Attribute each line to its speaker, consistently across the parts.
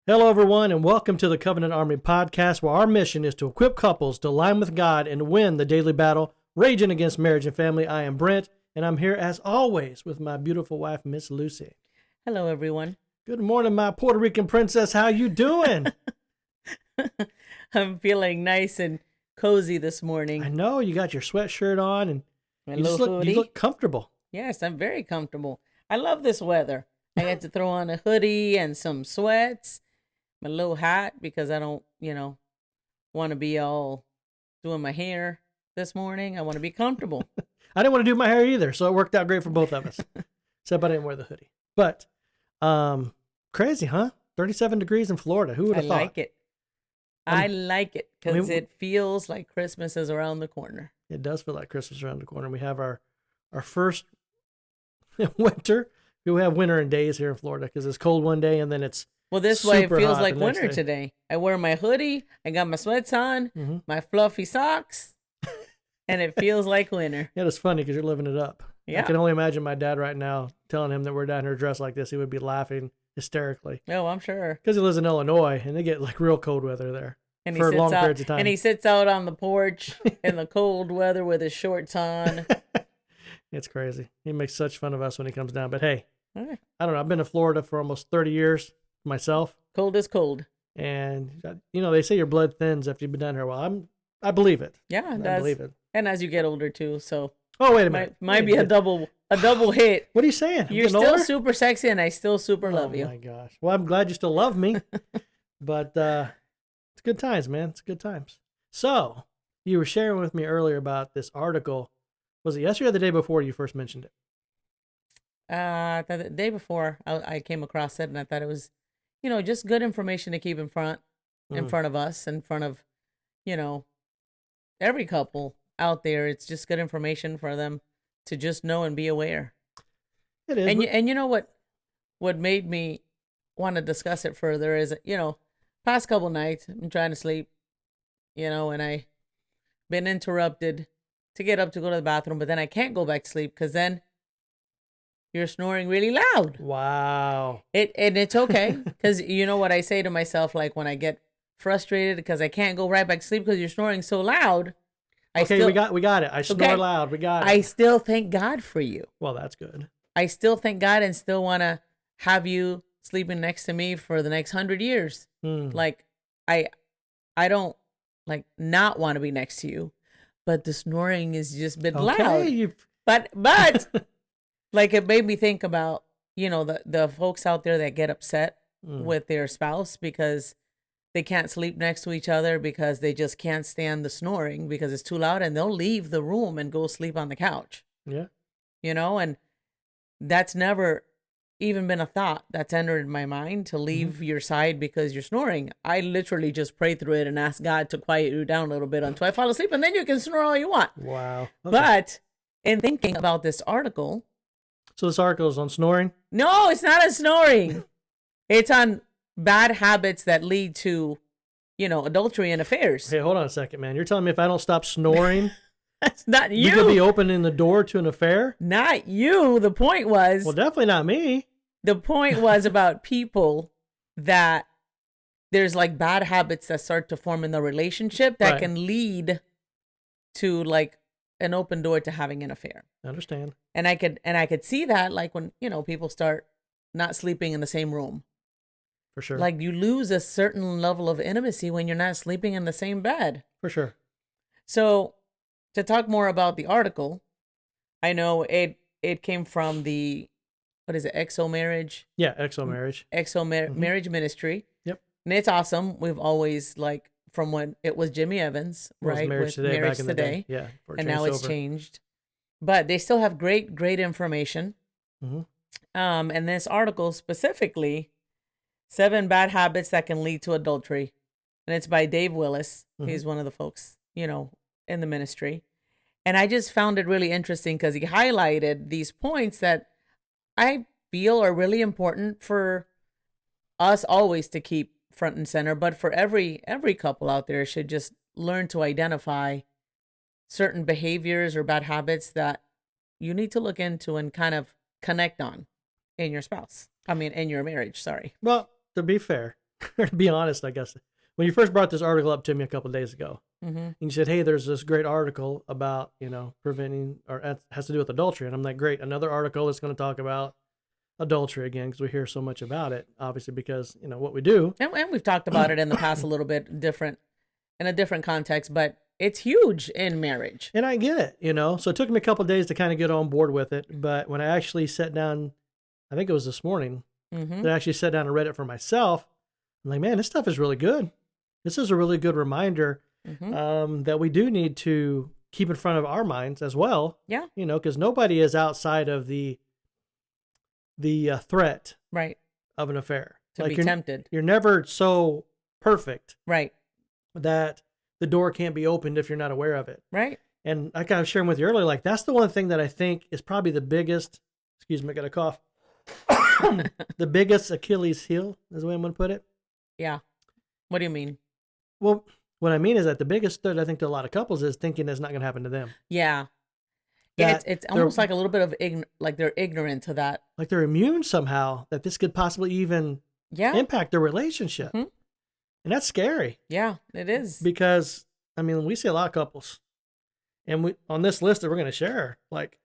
Speaker 1: Hello, everyone, and welcome to the Covenant Army podcast, where our mission is to equip couples to align with God and win the daily battle raging against marriage and family. I am Brent, and I'm here, as always, with my beautiful wife, Miss Lucy.
Speaker 2: Hello, everyone.
Speaker 1: Good morning, my Puerto Rican princess. How you doing?
Speaker 2: I'm feeling nice and cozy this morning.
Speaker 1: I know, you got your sweatshirt on, and
Speaker 2: My
Speaker 1: you
Speaker 2: little hoodie.
Speaker 1: look comfortable.
Speaker 2: Yes, I'm very comfortable. I love this weather. I get to throw on a hoodie and some sweats, my little hat, because I don't, want to be all doing my hair this morning. I want to be comfortable.
Speaker 1: I didn't want to do my hair either, so it worked out great for both of us, except I didn't wear the hoodie. But crazy, huh? 37 degrees in Florida. Who would have thought?
Speaker 2: I like it. I like it because it feels like Christmas is around the corner.
Speaker 1: It does feel like Christmas around the corner. We have our first winter. We have winter in days here in Florida because it's cold one day and then it's
Speaker 2: this way it feels like winter
Speaker 1: day.
Speaker 2: today. I wear my hoodie, I got my sweats on, my fluffy socks, and it feels like winter.
Speaker 1: Yeah, it's funny because you're living it up.
Speaker 2: Yeah.
Speaker 1: I can only imagine my dad right now telling him that we're down here dressed like this. He would be laughing hysterically.
Speaker 2: Oh, I'm sure.
Speaker 1: Because he lives in Illinois and they get like real cold weather there
Speaker 2: and
Speaker 1: for long periods of time.
Speaker 2: And he sits out on the porch in the cold weather with his shorts on.
Speaker 1: It's crazy. He makes such fun of us when he comes down. But hey,
Speaker 2: right.
Speaker 1: I don't know. I've been to Florida for almost 30 years myself.
Speaker 2: Cold is cold.
Speaker 1: And, they say your blood thins after you've been down here. Well, I believe it.
Speaker 2: Yeah, it
Speaker 1: I
Speaker 2: does.
Speaker 1: believe it.
Speaker 2: And as you get older too, so.
Speaker 1: Oh, wait a minute.
Speaker 2: Might be a double hit.
Speaker 1: What are you saying?
Speaker 2: You're still super sexy and I still super love you.
Speaker 1: Oh my gosh. Well, I'm glad you still love me. But it's good times, man. It's good times. So, you were sharing with me earlier about this article. Was it yesterday or the day before you first mentioned it?
Speaker 2: The day before I came across it and I thought it was, just good information to keep in front of us, in front of, every couple out there. It's just good information for them to just know and be aware.
Speaker 1: It is.
Speaker 2: And you know what made me want to discuss it further is, past couple nights I'm trying to sleep, and I been interrupted to get up to go to the bathroom, but then I can't go back to sleep because then you're snoring really loud.
Speaker 1: Wow.
Speaker 2: And it's okay because you know what I say to myself, like when I get frustrated because I can't go right back to sleep because you're snoring so loud.
Speaker 1: We got it. I snore loud. We got it.
Speaker 2: I still thank God for you.
Speaker 1: Well, that's good.
Speaker 2: I still thank God and still want to have you sleeping next to me for the next 100 years. Like I don't like not want to be next to you, but the snoring is just a bit loud. But like it made me think about, the folks out there that get upset with their spouse because they can't sleep next to each other because they just can't stand the snoring because it's too loud, and they'll leave the room and go sleep on the couch.
Speaker 1: Yeah.
Speaker 2: And that's never even been a thought that's entered my mind to leave your side because you're snoring. I literally just pray through it and ask God to quiet you down a little bit until I fall asleep, and then you can snore all you want.
Speaker 1: Wow. Okay.
Speaker 2: But in thinking about this article.
Speaker 1: So this article is on snoring?
Speaker 2: No, it's not on snoring. It's on bad habits that lead to, adultery and affairs.
Speaker 1: Hey, hold on a second, man. You're telling me if I don't stop snoring,
Speaker 2: that's not you.
Speaker 1: You could be opening the door to an affair?
Speaker 2: Not you. The point was...
Speaker 1: Well, definitely not me.
Speaker 2: The point was about people that there's like bad habits that start to form in the relationship that can lead to like an open door to having an affair.
Speaker 1: I understand.
Speaker 2: And I could see that like when, people start not sleeping in the same room.
Speaker 1: For sure.
Speaker 2: Like you lose a certain level of intimacy when you're not sleeping in the same bed.
Speaker 1: For sure.
Speaker 2: So to talk more about the article, I know it came from the, what is it, XOMarriage?
Speaker 1: Yeah, XOMarriage.
Speaker 2: Marriage Ministry.
Speaker 1: Yep.
Speaker 2: And it's awesome. We've always like, from when it was Jimmy Evans, right?
Speaker 1: Marriage Today, back in the day. Yeah.
Speaker 2: And now it's changed. But they still have great information. And this article specifically, 7 bad habits that can lead to adultery. And it's by Dave Willis. He's one of the folks, in the ministry. And I just found it really interesting because he highlighted these points that I feel are really important for us always to keep front and center. But for every couple out there should just learn to identify certain behaviors or bad habits that you need to look into and kind of connect on in your spouse. I mean, in your marriage, sorry.
Speaker 1: Well, to be fair, to be honest, I guess, when you first brought this article up to me a couple of days ago,
Speaker 2: Mm-hmm.
Speaker 1: and you said, hey, there's this great article about, preventing, or it has to do with adultery. And I'm like, great, another article that's going to talk about adultery again, because we hear so much about it, obviously, because, what we do.
Speaker 2: And we've talked about it in the past a little bit in a different context, but it's huge in marriage.
Speaker 1: And I get it, so it took me a couple of days to kind of get on board with it. But when I actually sat down, I think it was this morning,
Speaker 2: Mm-hmm.
Speaker 1: that I actually sat down and read it for myself, I'm like, man, this stuff is really good. This is a really good reminder
Speaker 2: Mm-hmm.
Speaker 1: that we do need to keep in front of our minds as well.
Speaker 2: Yeah.
Speaker 1: Because nobody is outside of the threat
Speaker 2: Right.
Speaker 1: of an affair.
Speaker 2: To be
Speaker 1: you're,
Speaker 2: tempted.
Speaker 1: You're never so perfect
Speaker 2: Right.
Speaker 1: that the door can't be opened if you're not aware of it.
Speaker 2: Right.
Speaker 1: And like I was sharing with you earlier, like that's the one thing that I think is probably the biggest, excuse me, I got a cough, the biggest Achilles heel is the way I'm going to put it.
Speaker 2: Yeah. What do you mean?
Speaker 1: Well, what I mean is that the biggest threat I think to a lot of couples is thinking it's not going to happen to them.
Speaker 2: Yeah. Yeah,
Speaker 1: That
Speaker 2: it's almost like a little bit of like they're ignorant to that.
Speaker 1: Like they're immune somehow, that this could possibly even
Speaker 2: Yeah.
Speaker 1: impact their relationship.
Speaker 2: Mhm.
Speaker 1: And that's scary
Speaker 2: Yeah, it is.
Speaker 1: because, we see a lot of couples. And we on this list that we're going to share, like,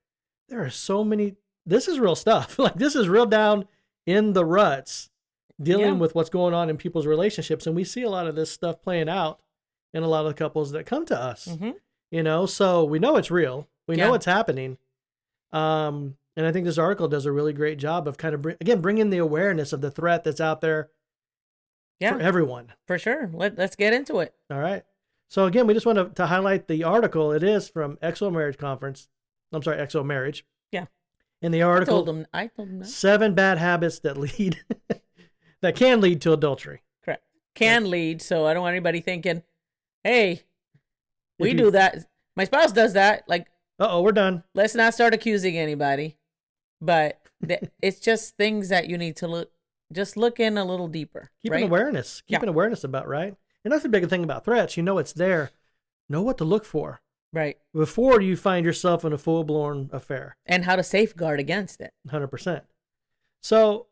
Speaker 1: there are so many, this is real stuff. Like, this is real down in the ruts, dealing
Speaker 2: Yeah.
Speaker 1: with what's going on in people's relationships. And we see a lot of this stuff playing out in a lot of the couples that come to us,
Speaker 2: Mm-hmm.
Speaker 1: So we know it's real. We know
Speaker 2: Yeah.
Speaker 1: it's happening. And I think this article does a really great job of kind of, bringing the awareness of the threat that's out there
Speaker 2: Yeah,
Speaker 1: for everyone.
Speaker 2: for sure. Let's get into it.
Speaker 1: All right. So again, we just want to highlight the article. It is from XOMarriage Conference. I'm sorry, XOMarriage.
Speaker 2: Yeah.
Speaker 1: In the article,
Speaker 2: I told him that.
Speaker 1: 7 bad habits that lead, that can lead to adultery.
Speaker 2: Correct. Can lead, so I don't want anybody thinking, hey, we
Speaker 1: you-
Speaker 2: do that. My spouse does that. Like,
Speaker 1: Uh-oh, we're done.
Speaker 2: let's not start accusing anybody. But it's just things that you need to look in a little deeper.
Speaker 1: Keeping
Speaker 2: right?
Speaker 1: awareness. Keeping awareness about, right? And that's the big thing about threats. It's there. Know what to look for
Speaker 2: Right.
Speaker 1: before you find yourself in a full-blown affair.
Speaker 2: And how to safeguard against it.
Speaker 1: 100%. So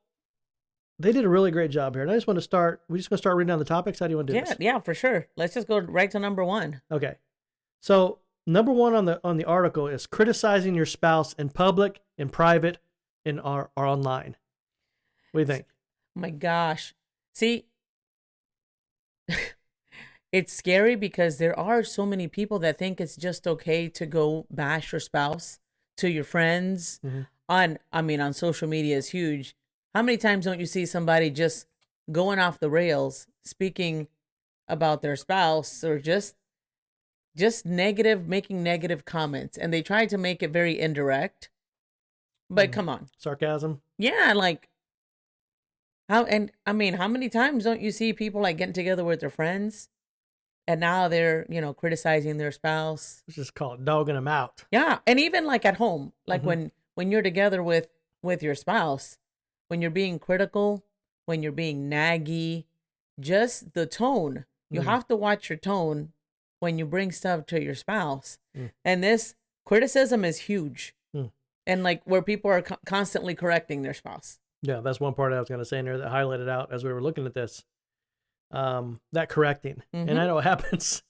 Speaker 1: they did a really great job here. And I just want to start, we're just going to start reading down the topics. How do you want to do
Speaker 2: Yeah,
Speaker 1: this?
Speaker 2: yeah, for sure. Let's just go right to number 1.
Speaker 1: Okay. So number 1 on the article is criticizing your spouse in public, in private, or online. What do you think?
Speaker 2: My gosh. See, it's scary because there are so many people that think it's just okay to go bash your spouse to your friends.
Speaker 1: Mhm.
Speaker 2: On social media is huge. How many times don't you see somebody just going off the rails, speaking about their spouse, or just negative, making negative comments, and they try to make it very indirect. But
Speaker 1: Mhm.
Speaker 2: come on.
Speaker 1: Sarcasm.
Speaker 2: Yeah, like how many times don't you see people like getting together with their friends and now they're, criticizing their spouse?
Speaker 1: Let's just call it dogging them out.
Speaker 2: Yeah, and even like at home, like
Speaker 1: Mhm.
Speaker 2: when you're together with your spouse, when you're being critical, when you're being naggy, just the tone. You
Speaker 1: Mhm.
Speaker 2: have to watch your tone when you bring stuff to your spouse.
Speaker 1: Mm.
Speaker 2: And this criticism is huge.
Speaker 1: Mm.
Speaker 2: And like where people are constantly correcting their spouse.
Speaker 1: Yeah, that's one part I was going to say in there that highlighted out as we were looking at this. That correcting. And I know it happens.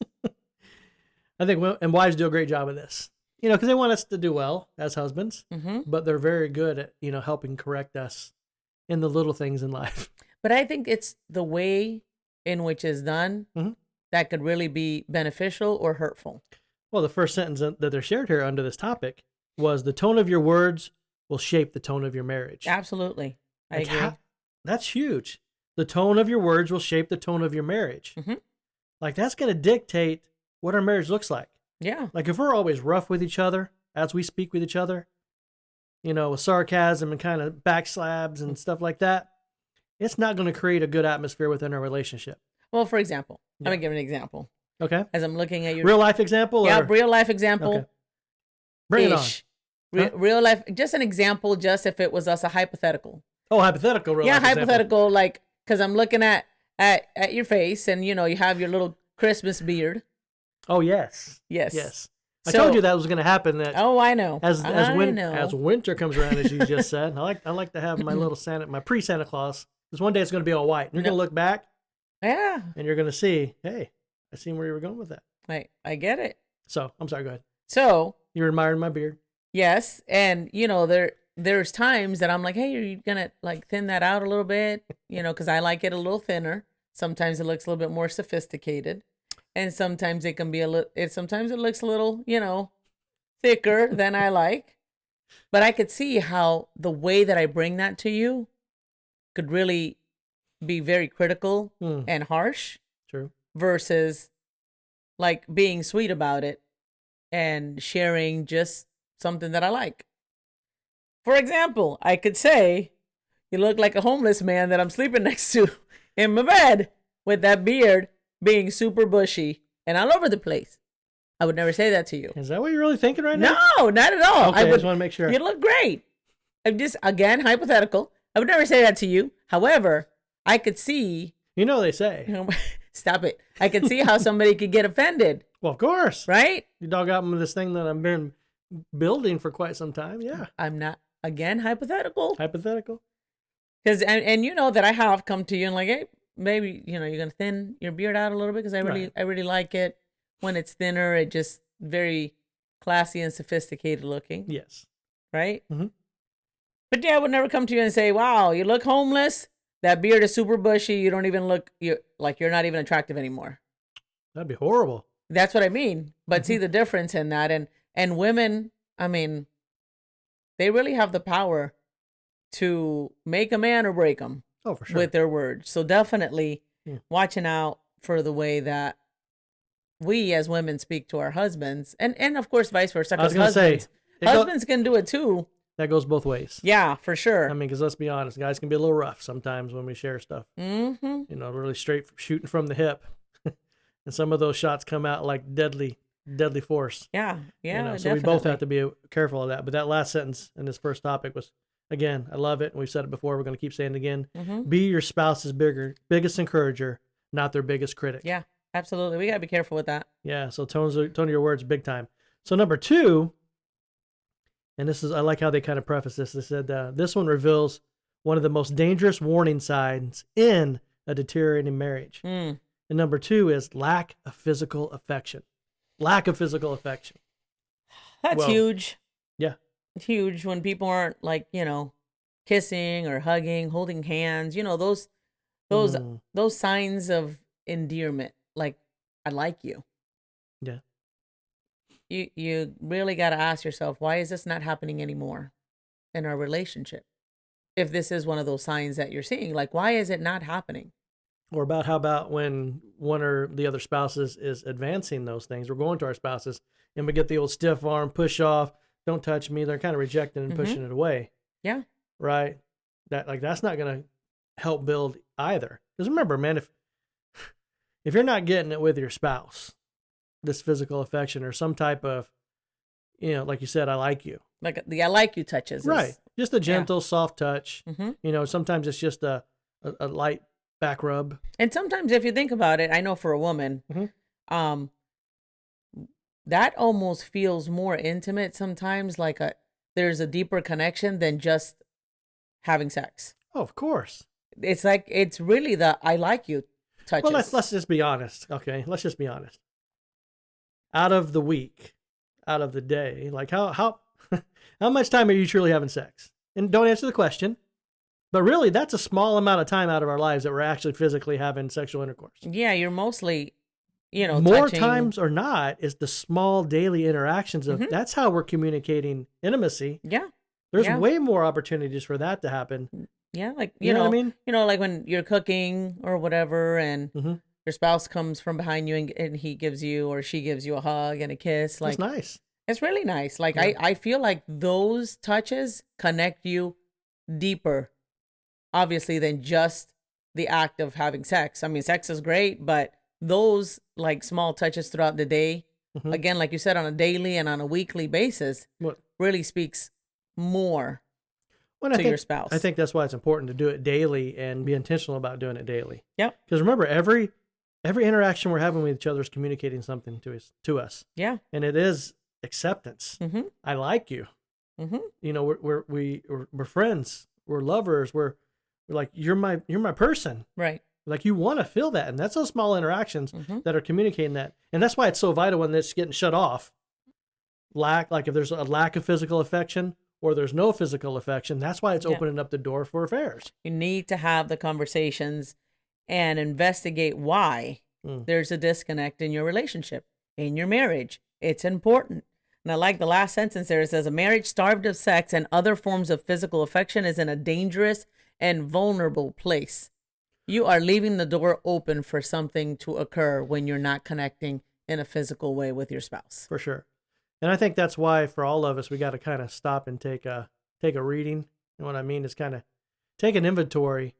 Speaker 1: I think and wives do a great job of this. Because they want us to do well as husbands, but they're very good at, helping correct us in the little things in life.
Speaker 2: But I think it's the way in which it's done
Speaker 1: Mhm.
Speaker 2: that could really be beneficial or hurtful.
Speaker 1: Well, the first sentence that they're shared here under this topic was the tone of your words will shape the tone of your marriage.
Speaker 2: Absolutely. I
Speaker 1: Like,
Speaker 2: agree.
Speaker 1: that's huge. The tone of your words will shape the tone of your marriage.
Speaker 2: Mhm.
Speaker 1: Like, that's going to dictate what our marriage looks like.
Speaker 2: Yeah.
Speaker 1: Like, if we're always rough with each other as we speak with each other, with sarcasm and kind of backslabs and stuff like that, it's not going to create a good atmosphere within our relationship.
Speaker 2: Well, for example,
Speaker 1: Yeah.
Speaker 2: let me give an example.
Speaker 1: Okay.
Speaker 2: As I'm looking at your
Speaker 1: Real life example?
Speaker 2: yeah,
Speaker 1: or?
Speaker 2: real life example.
Speaker 1: Okay. Bring it on.
Speaker 2: Ish.
Speaker 1: Huh?
Speaker 2: Real life, just an example, just if it was us, a hypothetical.
Speaker 1: Oh, hypothetical real
Speaker 2: Yeah,
Speaker 1: life example.
Speaker 2: hypothetical, like, because I'm looking at your face and, you have your little Christmas beard.
Speaker 1: Oh, yes.
Speaker 2: Yes.
Speaker 1: Yes. I
Speaker 2: So-
Speaker 1: told you that was going to happen. That
Speaker 2: Oh, I know.
Speaker 1: as
Speaker 2: I know.
Speaker 1: as winter comes around, as you just said, I like to have my little Santa, my pre-Santa Claus, because one day it's going to be all white. And you're going to look back
Speaker 2: Yeah.
Speaker 1: And you're going to see, hey, I seen where you were going with that.
Speaker 2: I get it.
Speaker 1: So, I'm sorry, go ahead.
Speaker 2: So,
Speaker 1: You're admiring my beard.
Speaker 2: yes, and there's times that I'm like, hey, are you gonna like thin that out a little bit? Because I like it a little thinner. Sometimes it looks a little bit more sophisticated, and sometimes it can be sometimes it looks a little, thicker than I like. But I could see how the way that I bring that to you could really be very critical and harsh.
Speaker 1: True.
Speaker 2: Versus like being sweet about it and sharing just something that I like. For example, I could say, you look like a homeless man that I'm sleeping next to in my bed with that beard being super bushy and all over the place. I would never say that to you.
Speaker 1: Is that what you're really thinking right now?
Speaker 2: No, not at all.
Speaker 1: Okay, I just want to make sure.
Speaker 2: You look great. I'm just, again, hypothetical. I would never say that to you. However, I could see.
Speaker 1: They say.
Speaker 2: Stop it. I could see how somebody could get offended.
Speaker 1: Well, of course.
Speaker 2: Right?
Speaker 1: You dog out with this thing that I've been building for quite some time. Yeah.
Speaker 2: I'm not, again, hypothetical.
Speaker 1: Hypothetical.
Speaker 2: Because, and you know that I have come to you and like, hey, maybe, you're going to thin your beard out a little bit because I really like it when it's thinner. It just very classy and sophisticated looking.
Speaker 1: Yes.
Speaker 2: Right?
Speaker 1: Mm-hmm.
Speaker 2: But yeah, I would never come to you and say, wow, you look homeless. That beard is super bushy. You don't even look, you're not even attractive anymore.
Speaker 1: That'd be horrible.
Speaker 2: That's what I mean. But see the difference in that. And women, I mean, they really have the power to make a man or break him.
Speaker 1: Oh, for sure.
Speaker 2: With their words. So definitely watching out for the way that we as women speak to our husbands. And of course, vice versa.
Speaker 1: I was going to say.
Speaker 2: Husbands can do it too.
Speaker 1: That goes both ways.
Speaker 2: Yeah, for sure.
Speaker 1: I mean, because let's be honest, guys can be a little rough sometimes when we share stuff.
Speaker 2: Mm-hmm.
Speaker 1: Really straight shooting from the hip. And some of those shots come out like deadly force.
Speaker 2: Yeah, yeah.
Speaker 1: So we both have to be careful of that. But that last sentence in this first topic was, again, I love it. And we've said it before. We're going to keep saying it again. Mm-hmm. Be your spouse's biggest encourager, not their biggest critic.
Speaker 2: Yeah, absolutely. We got to be careful with that.
Speaker 1: Yeah, so tone your words big time. So number 2, and I like how they kind of preface this. They said, this one reveals one of the most dangerous warning signs in a deteriorating marriage. And number 2 is lack of physical affection. Lack of physical affection.
Speaker 2: That's huge.
Speaker 1: Yeah.
Speaker 2: Huge when people aren't like, kissing or hugging, holding hands, those signs of endearment. Like, I like you.
Speaker 1: Yeah.
Speaker 2: You really got to ask yourself, why is this not happening anymore in our relationship? If this is one of those signs that you're seeing, like, why is it not happening?
Speaker 1: Or how about when one or the other spouses is advancing those things? We're going to our spouses and we get the old stiff arm, push off, don't touch me. They're kind of rejecting and pushing it away.
Speaker 2: Yeah.
Speaker 1: Right. That's not going to help build either. Because remember, man, if you're not getting it with your spouse, this physical affection or some type of, like you said, I like you.
Speaker 2: Like the I like you touches.
Speaker 1: Right. Just a gentle, soft touch. Mm-hmm. Sometimes it's just a light back rub.
Speaker 2: And sometimes if you think about it, I know for a woman, that almost feels more intimate sometimes, like there's a deeper connection than just having sex.
Speaker 1: Oh, of course.
Speaker 2: It's like, it's really the I like you touches.
Speaker 1: Well, let's just be honest, okay? Let's just be honest. Out of the week, out of the day, like how much time are you truly having sex? And don't answer the question. But really, that's a small amount of time out of our lives that we're actually physically having sexual intercourse.
Speaker 2: Yeah, you're mostly,
Speaker 1: more
Speaker 2: touching.
Speaker 1: times or not is the small daily interactions of that's how we're communicating intimacy.
Speaker 2: Yeah.
Speaker 1: There's way more opportunities for that to happen.
Speaker 2: Yeah, like
Speaker 1: you know what I mean?
Speaker 2: Like when you're cooking or whatever and your spouse comes from behind you and he gives you or she gives you a hug and a kiss. Like,
Speaker 1: that's nice.
Speaker 2: It's really nice. Like I feel like those touches connect you deeper, obviously, than just the act of having sex. I mean, sex is great, but those like small touches throughout the day, again, like you said, on a daily and on a weekly basis, really speaks more to your spouse.
Speaker 1: I think that's why it's important to do it daily and be intentional about doing it daily.
Speaker 2: Yep.
Speaker 1: Because remember, every interaction we're having with each other is communicating something to us.
Speaker 2: Yeah.
Speaker 1: And it is acceptance. I like you. We're friends. We're lovers. We're like, you're my person.
Speaker 2: Right.
Speaker 1: Like you want to feel that. And that's those small interactions that are communicating that. And that's why it's so vital when it's getting shut off. Like if there's a lack of physical affection or there's no physical affection, that's why it's opening up the door for affairs.
Speaker 2: You need to have the conversations and investigate why there's a disconnect in your relationship, in your marriage. It's important. And I like the last sentence there. It says, a marriage starved of sex and other forms of physical affection is in a dangerous and vulnerable place. You are leaving the door open for something to occur when you're not connecting in a physical way with your spouse.
Speaker 1: For sure. And I think that's why for all of us, we got to kind of stop and take a reading. And what I mean is kind of take an inventory.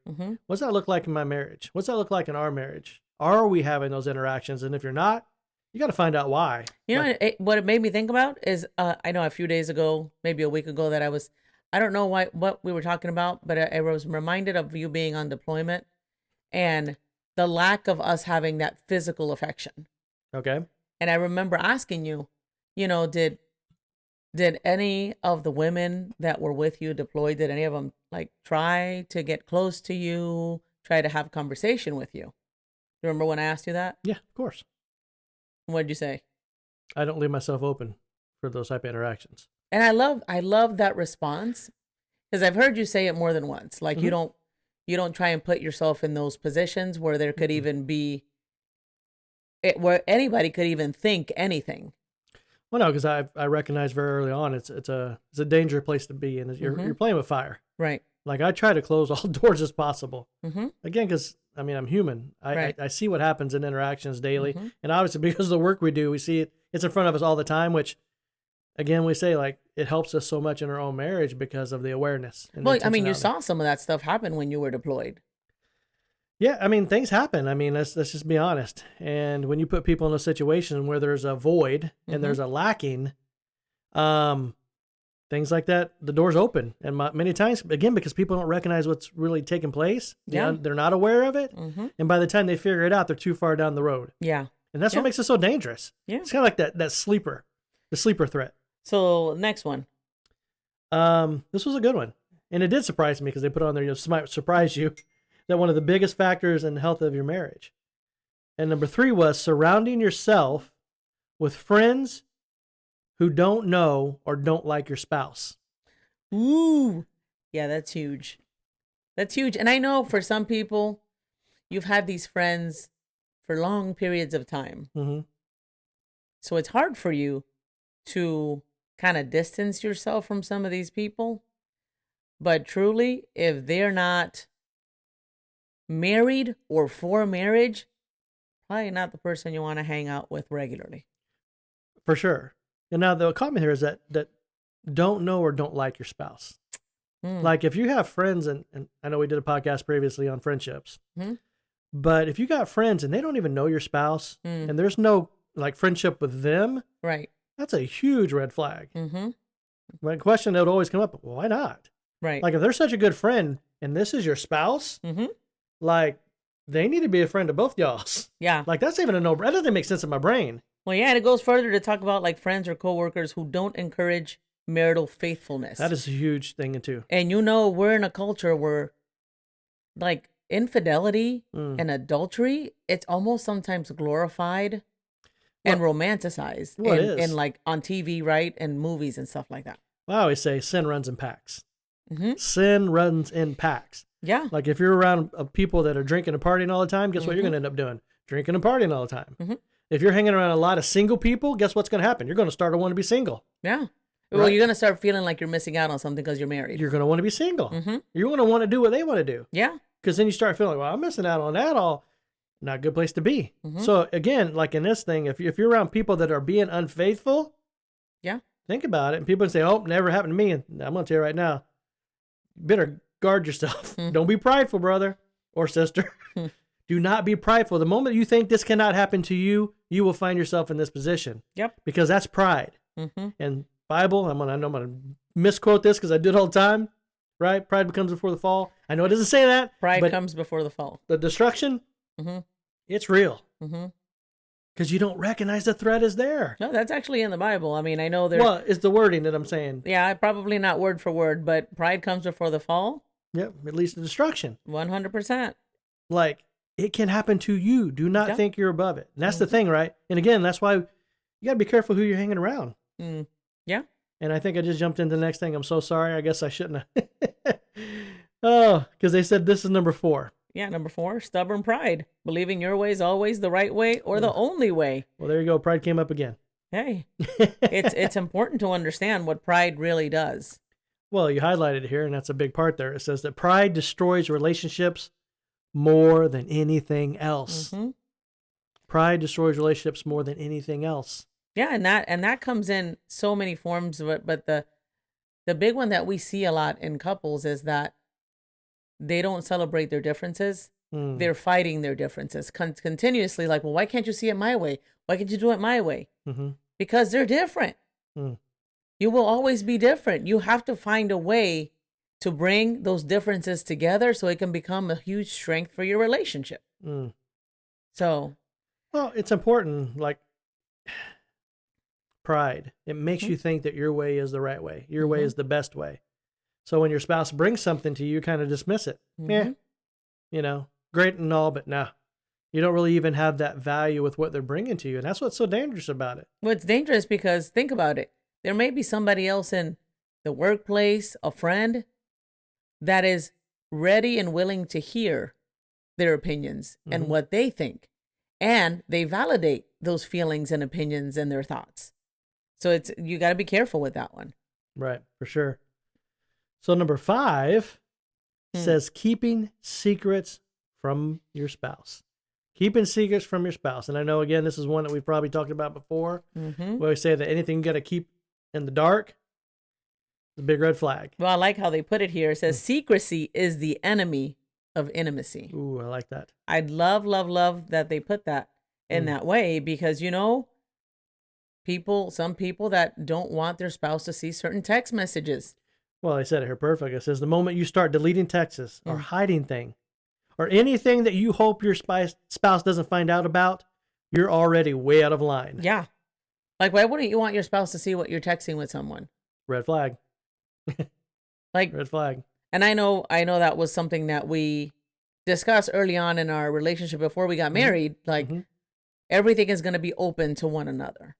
Speaker 1: What's that look like in my marriage? What's that look like in our marriage? Are we having those interactions? And if you're not, you got to find out why.
Speaker 2: You know, what it made me think about is, I know a few days ago, maybe a week ago, that I don't know what we were talking about, but I was reminded of you being on deployment and the lack of us having that physical affection.
Speaker 1: Okay.
Speaker 2: And I remember asking you, you know, did any of the women that were with you deployed, did any of them like try to get close to you, try to have conversation with you? You remember when I asked you that?
Speaker 1: Yeah, of course.
Speaker 2: What did you say?
Speaker 1: I don't leave myself open for those type of interactions.
Speaker 2: And I love that response because I've heard you say it more than once. Like you don't try and put yourself in those positions where there could even be where anybody could even think anything.
Speaker 1: Well, no, because I recognize very early on it's a dangerous place to be, and you're playing with fire.
Speaker 2: Right.
Speaker 1: Like I try to close all doors as possible. Again, because I mean I'm human. I see what happens in interactions daily, and obviously because of the work we do, we see it's in front of us all the time. Which, again, we say like it helps us so much in our own marriage because of the awareness. And
Speaker 2: well, I mean, you saw some of that stuff happen when you were deployed.
Speaker 1: Yeah, I mean, things happen. I mean, let's just be honest. And when you put people in a situation where there's a void and there's a lacking, things like that, the door's open. And many times, again, because people don't recognize what's really taking place.
Speaker 2: Yeah.
Speaker 1: They're not aware of it. And by the time they figure it out, they're too far down the road.
Speaker 2: Yeah.
Speaker 1: And that's what makes it so dangerous.
Speaker 2: Yeah.
Speaker 1: It's kind of like the sleeper threat.
Speaker 2: So next one.
Speaker 1: This was a good one. And it did surprise me because they put on there, might surprise you, that one of the biggest factors in the health of your marriage. And number 3 was surrounding yourself with friends who don't know or don't like your spouse.
Speaker 2: Ooh. Yeah, that's huge. That's huge. And I know for some people, you've had these friends for long periods of time. So it's hard for you to kind of distance yourself from some of these people. But truly, if they're not married or for marriage, probably not the person you want to hang out with regularly.
Speaker 1: For sure. And now the comment here is that don't know or don't like your spouse. Like if you have friends, and I know we did a podcast previously on friendships, but if you got friends and they don't even know your spouse and there's no like friendship with them,
Speaker 2: right?
Speaker 1: That's a huge red flag. My question that would always come up, well, why not?
Speaker 2: Right.
Speaker 1: Like if they're such a good friend and this is your spouse, like they need to be a friend of both y'all's.
Speaker 2: Yeah.
Speaker 1: Like that's even that doesn't make sense in my brain.
Speaker 2: Well, yeah, and it goes further to talk about like friends or coworkers who don't encourage marital faithfulness.
Speaker 1: That is a huge thing too.
Speaker 2: And we're in a culture where like infidelity and adultery, it's almost sometimes glorified and romanticized and like on TV, right? And movies and stuff like that.
Speaker 1: Well, I always say sin runs in packs. Sin runs in packs.
Speaker 2: Yeah.
Speaker 1: Like if you're around people that are drinking and partying all the time, guess what you're going to end up doing? Drinking and partying all the time. If you're hanging around a lot of single people, guess what's going to happen? You're going to start to want to be single.
Speaker 2: Yeah.
Speaker 1: Right?
Speaker 2: Well, you're going to start feeling like you're missing out on something because you're married.
Speaker 1: You're going to want to be single. You're going to want to do what they want to do.
Speaker 2: Yeah.
Speaker 1: Because then you start feeling, well, I'm missing out on that all. Not a good place to be. So again, like in this thing, if you're around people that are being unfaithful, think about it. And people say, oh, never happened to me. And I'm going to tell you right now, you better guard yourself. Don't be prideful, brother or sister. Do not be prideful. The moment you think this cannot happen to you, you will find yourself in this position.
Speaker 2: Yep.
Speaker 1: Because that's pride. And Bible, I know I'm going to misquote this because I do it all the time, right? Pride comes before the fall. I know it doesn't say that.
Speaker 2: Pride comes before the fall.
Speaker 1: The destruction, it's real. Because you don't recognize the threat is there.
Speaker 2: No, that's actually in the Bible. I mean, I know there.
Speaker 1: Well, it's the wording that I'm saying.
Speaker 2: Yeah, probably not word for word, but pride comes before the fall.
Speaker 1: Yep, it leads to destruction.
Speaker 2: 100%.
Speaker 1: Like, it can happen to you. Do not
Speaker 2: Yeah.
Speaker 1: think you're above it. And that's the thing, right? And again, that's why you got to be careful who you're hanging around.
Speaker 2: Yeah.
Speaker 1: And I think I just jumped into the next thing. I'm so sorry. I guess I shouldn't have. Oh, because they said this is number 4.
Speaker 2: Yeah, number 4, stubborn pride. Believing your way is always the right way or the only way.
Speaker 1: Well, there you go. Pride came up again.
Speaker 2: Hey, it's important to understand what pride really does.
Speaker 1: Well, you highlighted it here, and that's a big part there. It says that pride destroys relationships more than anything else.
Speaker 2: Mm-hmm.
Speaker 1: Pride destroys relationships more than anything else.
Speaker 2: Yeah, and that comes in so many forms of it, but the big one that we see a lot in couples is that they don't celebrate their differences. They're fighting their differences continuously. Like, well, why can't you see it my way? Why can't you do it my way?
Speaker 1: Mm-hmm.
Speaker 2: Because they're different. You will always be different. You have to find a way to bring those differences together so it can become a huge strength for your relationship. So,
Speaker 1: well, it's important. Like pride, it makes you think that your way is the right way. Your way is the best way. So when your spouse brings something to you, you kind of dismiss it. Yeah, you know, great and all, but nah, you don't really even have that value with what they're bringing to you. And that's what's so dangerous about it.
Speaker 2: well, it's dangerous because think about it. There may be somebody else in the workplace, a friend, that is ready and willing to hear their opinions and what they think. And they validate those feelings and opinions and their thoughts. So you got to be careful with that one.
Speaker 1: Right, for sure. So number 5 says keeping secrets from your spouse. Keeping secrets from your spouse. And I know, again, this is one that we've probably talked about before. Where we say that anything you got to keep in the dark is a big red flag.
Speaker 2: Well, I like how they put it here. It says secrecy is the enemy of intimacy.
Speaker 1: Ooh, I like that.
Speaker 2: I'd love that they put that in that way because, you know, some people that don't want their spouse to see certain text messages.
Speaker 1: Well, they said it here perfect. It says the moment you start deleting texts or hiding thing or anything that you hope your spouse doesn't find out about, you're already way out of line.
Speaker 2: Yeah. Like, why wouldn't you want your spouse to see what you're texting with someone?
Speaker 1: Red flag.
Speaker 2: Like,
Speaker 1: red flag.
Speaker 2: And I know that was something that we discussed early on in our relationship before we got married. Like, everything is going to be open to one another.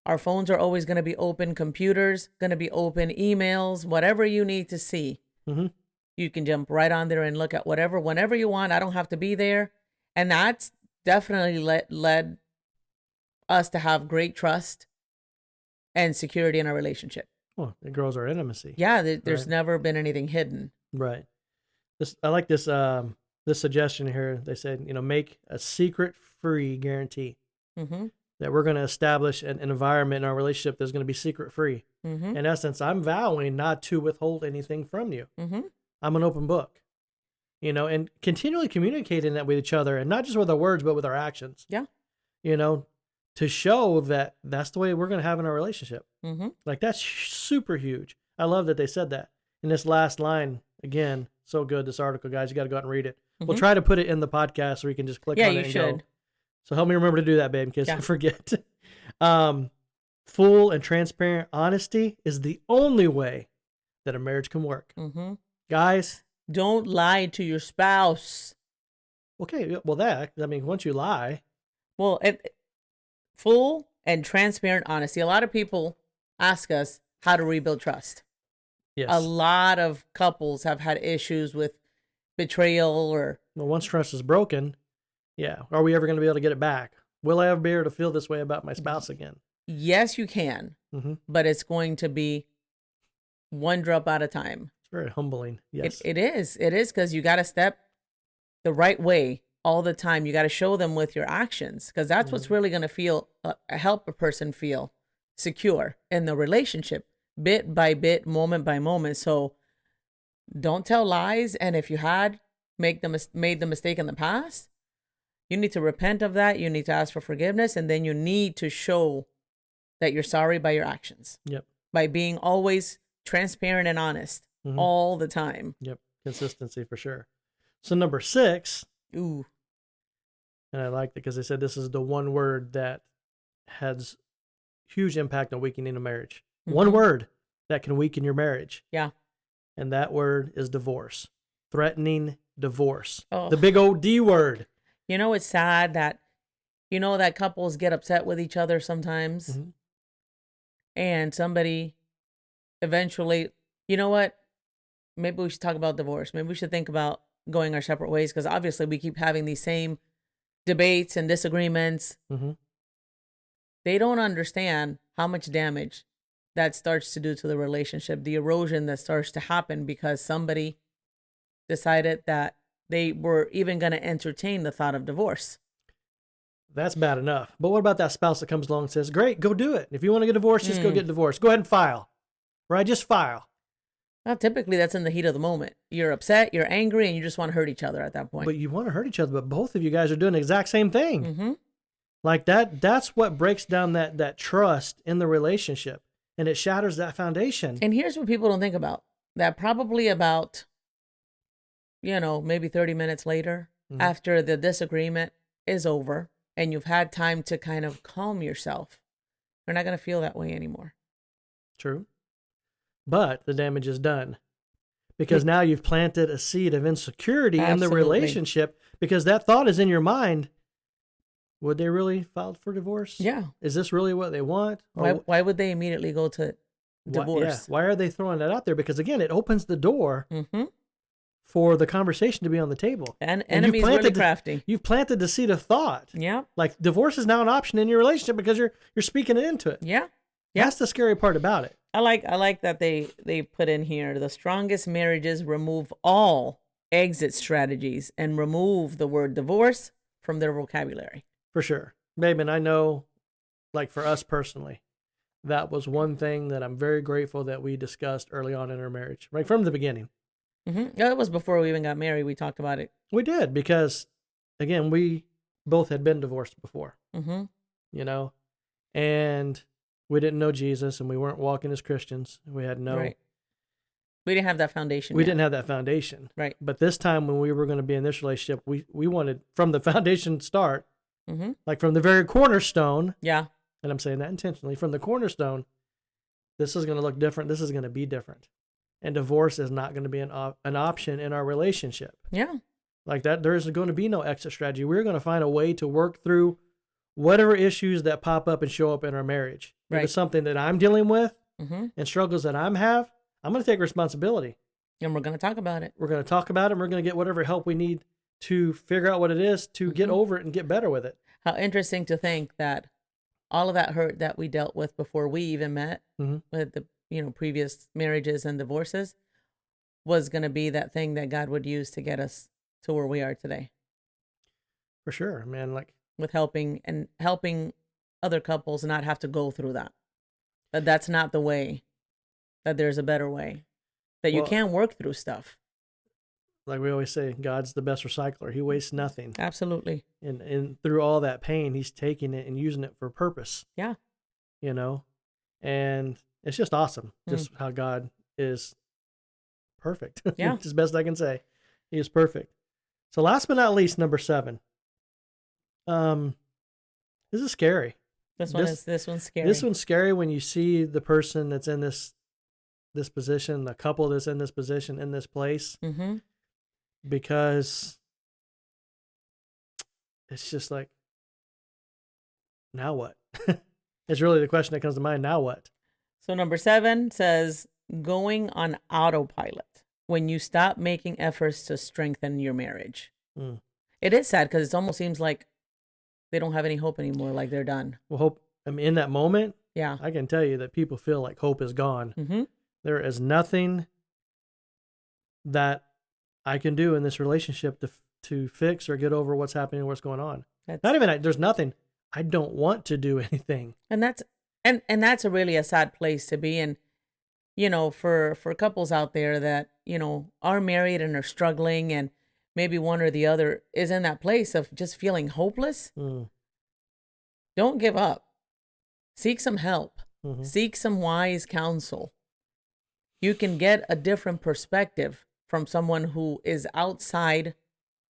Speaker 2: Our phones are always going to be open. Computers going to be open. Emails, whatever you need to see. You can jump right on there and look at whenever you want. I don't have to be there. And that's definitely led us to have great trust and security in our relationship.
Speaker 1: Well, it grows our intimacy.
Speaker 2: Yeah, there's never been anything hidden.
Speaker 1: Right. I like this this suggestion here. They said, you know, make a secret-free guarantee. That we're going to establish an environment in our relationship that's going to be secret-free. In essence, I'm vowing not to withhold anything from you. I'm an open book. You know, and continually communicating that with each other, and not just with our words, but with our actions.
Speaker 2: Yeah.
Speaker 1: You know, to show that that's the way we're going to have in our relationship. Like, that's super huge. I love that they said that. In this last line, again, so good, this article, guys. You got to go out and read it. We'll try to put it in the podcast so you can just click on it and go. So help me remember to do that, babe, in case I forget. Full and transparent honesty is the only way that a marriage can work. Guys.
Speaker 2: Don't lie to your spouse.
Speaker 1: Okay, well, once you lie.
Speaker 2: Well, full and transparent honesty. A lot of people ask us how to rebuild trust.
Speaker 1: Yes.
Speaker 2: A lot of couples have had issues with betrayal or...
Speaker 1: Well, once trust is broken, yeah. Are we ever going to be able to get it back? Will I ever be able to feel this way about my spouse again?
Speaker 2: Yes, you can. But it's going to be one drop at a time.
Speaker 1: It's very humbling. Yes.
Speaker 2: It is. It is, because you got to step the right way all the time. You got to show them with your actions, because that's what's really going to help a person feel secure in the relationship, bit by bit, moment by moment. So don't tell lies. And if you had made the mistake in the past, you need to repent of that. You need to ask for forgiveness. And then you need to show that you're sorry by your actions.
Speaker 1: Yep.
Speaker 2: By being always transparent and honest all the time.
Speaker 1: Yep. Consistency for sure. So number 6.
Speaker 2: Ooh.
Speaker 1: And I liked it because they said this is the one word that has huge impact on weakening a marriage. One word that can weaken your marriage.
Speaker 2: Yeah.
Speaker 1: And that word is divorce. Threatening divorce.
Speaker 2: Oh.
Speaker 1: The big old D word.
Speaker 2: You know, it's sad that, that couples get upset with each other sometimes,
Speaker 1: Mm-hmm.
Speaker 2: and somebody eventually, you know what? Maybe we should talk about divorce. Maybe we should think about going our separate ways, because obviously we keep having these same debates and disagreements.
Speaker 1: Mm-hmm.
Speaker 2: They don't understand how much damage that starts to do to the relationship, the erosion that starts to happen because somebody decided that they were even going to entertain the thought of divorce.
Speaker 1: That's bad enough. But what about that spouse that comes along and says, great, go do it. If you want to get divorced, just go get divorced. Go ahead and file. Right? Just file.
Speaker 2: Well, typically that's in the heat of the moment. You're upset, you're angry, and you just want to hurt each other at that point.
Speaker 1: But you want to hurt each other, but both of you guys are doing the exact same thing.
Speaker 2: Mm-hmm.
Speaker 1: Like that's what breaks down that trust in the relationship, and it shatters that foundation.
Speaker 2: And here's what people don't think about. That probably about, maybe 30 minutes later, after the disagreement is over and you've had time to kind of calm yourself, you're not going to feel that way anymore.
Speaker 1: True. But the damage is done, because now you've planted a seed of insecurity in the relationship, because that thought is in your mind. Would they really file for divorce?
Speaker 2: Yeah.
Speaker 1: Is this really what they want?
Speaker 2: Why would they immediately go to divorce?
Speaker 1: Why are they throwing that out there? Because again, it opens the door for the conversation to be on the table.
Speaker 2: And enemies really crafty.
Speaker 1: You've planted the seed of thought.
Speaker 2: Yeah.
Speaker 1: Like divorce is now an option in your relationship because you're speaking into it.
Speaker 2: Yeah.
Speaker 1: That's the scary part about it.
Speaker 2: I like that they put in here, the strongest marriages remove all exit strategies and remove the word divorce from their vocabulary.
Speaker 1: For sure. Babe, and I know, like for us personally, that was one thing that I'm very grateful that we discussed early on in our marriage, right from the beginning.
Speaker 2: Mm-hmm. Yeah, it was before we even got married. We talked about it.
Speaker 1: We did, because, again, we both had been divorced before, and we didn't know Jesus, and we weren't walking as Christians. We had no...
Speaker 2: Right. We didn't have that foundation.
Speaker 1: We didn't have that foundation.
Speaker 2: Right.
Speaker 1: But this time when we were going to be in this relationship, we wanted, from the foundation start, like from the very cornerstone.
Speaker 2: Yeah.
Speaker 1: And I'm saying that intentionally. From the cornerstone, this is going to look different. This is going to be different. And divorce is not going to be an option in our relationship.
Speaker 2: Yeah.
Speaker 1: Like that, there is going to be no exit strategy. We're going to find a way to work through whatever issues that pop up and show up in our marriage. Right. If it's something that I'm dealing with and struggles that I'm going to take responsibility.
Speaker 2: And we're going to talk about it.
Speaker 1: We're going to talk about it, and we're going to get whatever help we need to figure out what it is to get over it and get better with it.
Speaker 2: How interesting to think that all of that hurt that we dealt with before we even met with the previous marriages and divorces was going to be that thing that God would use to get us to where we are today.
Speaker 1: For sure, man. Like
Speaker 2: with helping other couples not have to go through that. That's not the way. That there's a better way. That you can work through stuff.
Speaker 1: Like we always say, God's the best recycler. He wastes nothing.
Speaker 2: Absolutely.
Speaker 1: And through all that pain, he's taking it and using it for purpose.
Speaker 2: Yeah.
Speaker 1: And it's just awesome. Just how God is perfect.
Speaker 2: Yeah.
Speaker 1: It's as best I can say. He is perfect. So last but not least, number 7. This is scary.
Speaker 2: This one's scary.
Speaker 1: This one's scary when you see the person that's in this position, the couple that's in this position, in this place. Because it's just like, now what? It's really the question that comes to mind. Now what?
Speaker 2: So number 7 says going on autopilot when you stop making efforts to strengthen your marriage. It is sad because it almost seems like they don't have any hope anymore, like they're done.
Speaker 1: Well, hope, I mean, in that moment,
Speaker 2: yeah,
Speaker 1: I can tell you that people feel like hope is gone. There is nothing that I can do in this relationship to fix or get over what's happening or what's going on. There's nothing. I don't want to do anything.
Speaker 2: And that's a sad place to be in, for couples out there that, are married and are struggling, and maybe one or the other is in that place of just feeling hopeless. Don't give up. Seek some help. Seek some wise counsel. You can get a different perspective from someone who is outside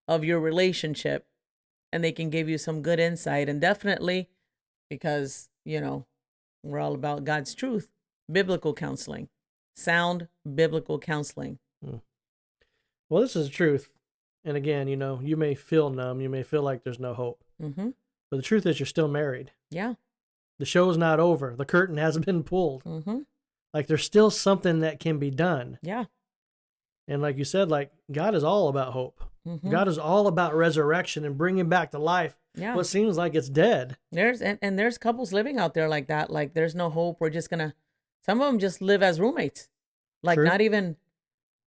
Speaker 2: of your relationship, and they can give you some good insight. And definitely, because, we're all about God's truth, biblical counseling, sound biblical counseling.
Speaker 1: Well, this is the truth. And again, you may feel numb. You may feel like there's no hope.
Speaker 2: Mm-hmm.
Speaker 1: But the truth is you're still married.
Speaker 2: Yeah.
Speaker 1: The show's not over. The curtain hasn't been pulled.
Speaker 2: Mm-hmm.
Speaker 1: Like there's still something that can be done.
Speaker 2: Yeah.
Speaker 1: And like you said, like God is all about hope.
Speaker 2: Mm-hmm.
Speaker 1: God is all about resurrection and bringing back to life what seems like it's dead.
Speaker 2: There's couples living out there like that. Like there's no hope. We're just gonna. Some of them just live as roommates. Like
Speaker 1: True.
Speaker 2: not even.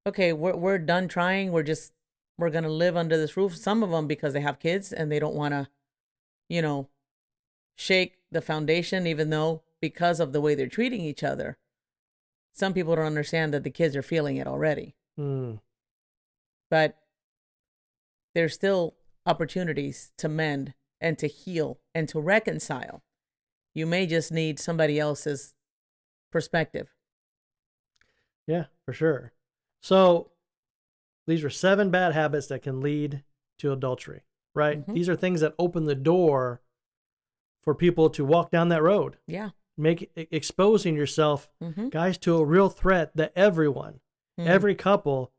Speaker 2: Okay, we're done trying. We're gonna live under this roof. Some of them because they have kids and they don't want to, shake the foundation, even though because of the way they're treating each other, some people don't understand that the kids are feeling it already. But there's still opportunities to mend and to heal and to reconcile. You may just need somebody else's perspective.
Speaker 1: Yeah, for sure. So these are 7 bad habits that can lead to adultery, right?
Speaker 2: Mm-hmm.
Speaker 1: These are things that open the door for people to walk down that road.
Speaker 2: Yeah.
Speaker 1: Exposing yourself, guys, to a real threat that everyone, every couple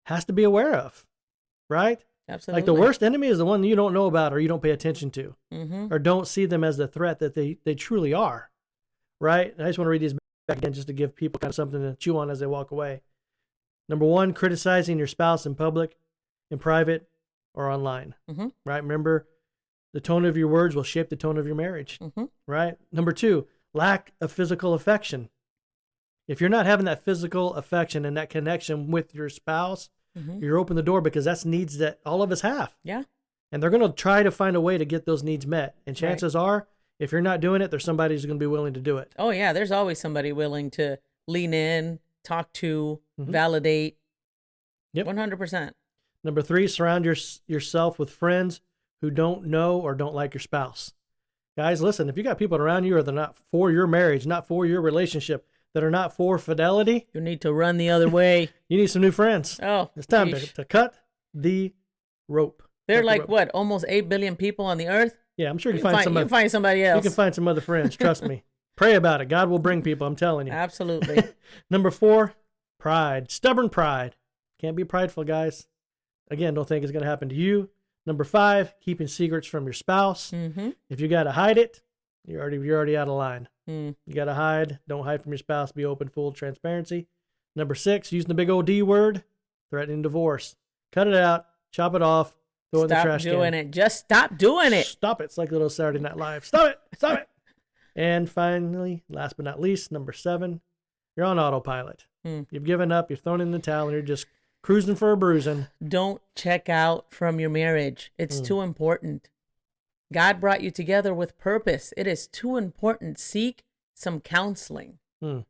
Speaker 1: has to be aware of, right?
Speaker 2: Absolutely.
Speaker 1: Like the worst enemy is the one you don't know about or you don't pay attention to or don't see them as the threat that they truly are, right? And I just want to read these back again just to give people kind of something to chew on as they walk away. Number 1, criticizing your spouse in public, in private, or online, right? Remember, the tone of your words will shape the tone of your marriage, right? Number 2, lack of physical affection. If you're not having that physical affection and that connection with your spouse, you're open the door because that's needs that all of us have.
Speaker 2: Yeah.
Speaker 1: And they're going to try to find a way to get those needs met. And chances are, if you're not doing it, there's somebody who's going to be willing to do it.
Speaker 2: Oh, yeah. There's always somebody willing to lean in, talk to, validate.
Speaker 1: Yep.
Speaker 2: 100%.
Speaker 1: Number 3, surround yourself with friends who don't know or don't like your spouse. Guys, listen, if you got people around you or they're not for your marriage, not for your relationship, that are not for fidelity,
Speaker 2: you need to run the other way.
Speaker 1: You need some new friends.
Speaker 2: Oh,
Speaker 1: it's time to cut the rope.
Speaker 2: There are like, what, almost 8 billion people on the earth?
Speaker 1: Yeah, I'm sure you can find
Speaker 2: somebody else.
Speaker 1: You can find some other friends. Trust me. Pray about it. God will bring people. I'm telling you.
Speaker 2: Absolutely.
Speaker 1: Number 4, pride. Stubborn pride. Can't be prideful, guys. Again, don't think it's going to happen to you. Number 5, keeping secrets from your spouse. If you got to hide it, you're already out of line. You got to hide. Don't hide from your spouse. Be open, full transparency. Number 6, using the big old D word, threatening divorce. Cut it out. Chop it off. Throw it in the trash can.
Speaker 2: Stop doing it. Just stop doing it.
Speaker 1: Stop it. It's like a little Saturday Night Live. Stop it. Stop it. And finally, last but not least, number 7, you're on autopilot. You've given up. You're thrown in the towel, and you're just cruising for a bruising.
Speaker 2: Don't check out from your marriage. It's too important. God brought you together with purpose. It is too important. Seek some counseling. A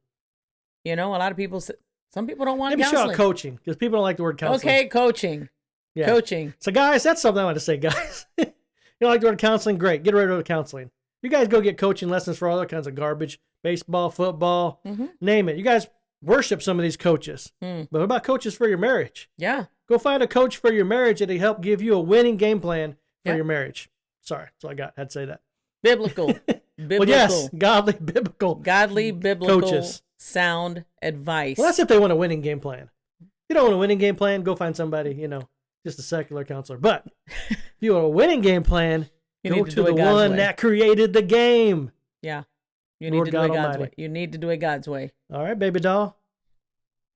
Speaker 2: lot of people, some people don't want counseling.
Speaker 1: Maybe coaching, because people don't like the word counseling.
Speaker 2: Okay, coaching. Yeah. Coaching.
Speaker 1: So, guys, that's something I want to say, guys. You don't like the word counseling? Great. Get rid of the counseling. You guys go get coaching lessons for all other kinds of garbage, baseball, football, name it. You guys worship some of these coaches. But what about coaches for your marriage?
Speaker 2: Yeah.
Speaker 1: Go find a coach for your marriage that'll help give you a winning game plan for your marriage. Sorry, that's all I got. Had to say that.
Speaker 2: Biblical.
Speaker 1: Well, yes, godly, biblical
Speaker 2: coaches. Sound advice.
Speaker 1: Well, that's if they want a winning game plan. If you don't want a winning game plan, go find somebody, just a secular counselor. But if you want a winning game plan, go to the one that created the game.
Speaker 2: Yeah. You need to do it God's way. You need to do it God's way.
Speaker 1: All right, baby doll.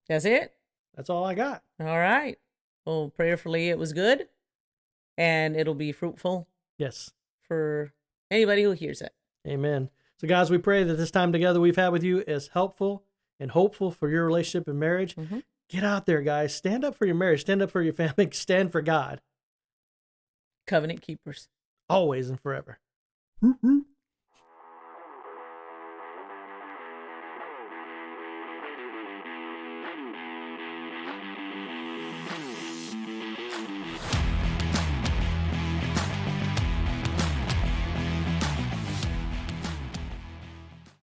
Speaker 2: That's it?
Speaker 1: That's all I got.
Speaker 2: All right. Well, prayerfully, it was good. And it'll be fruitful.
Speaker 1: Yes.
Speaker 2: For anybody who hears it.
Speaker 1: Amen. So, guys, we pray that this time together we've had with you is helpful and hopeful for your relationship and marriage. Get out there, guys. Stand up for your marriage. Stand up for your family. Stand for God.
Speaker 2: Covenant keepers.
Speaker 1: Always and forever.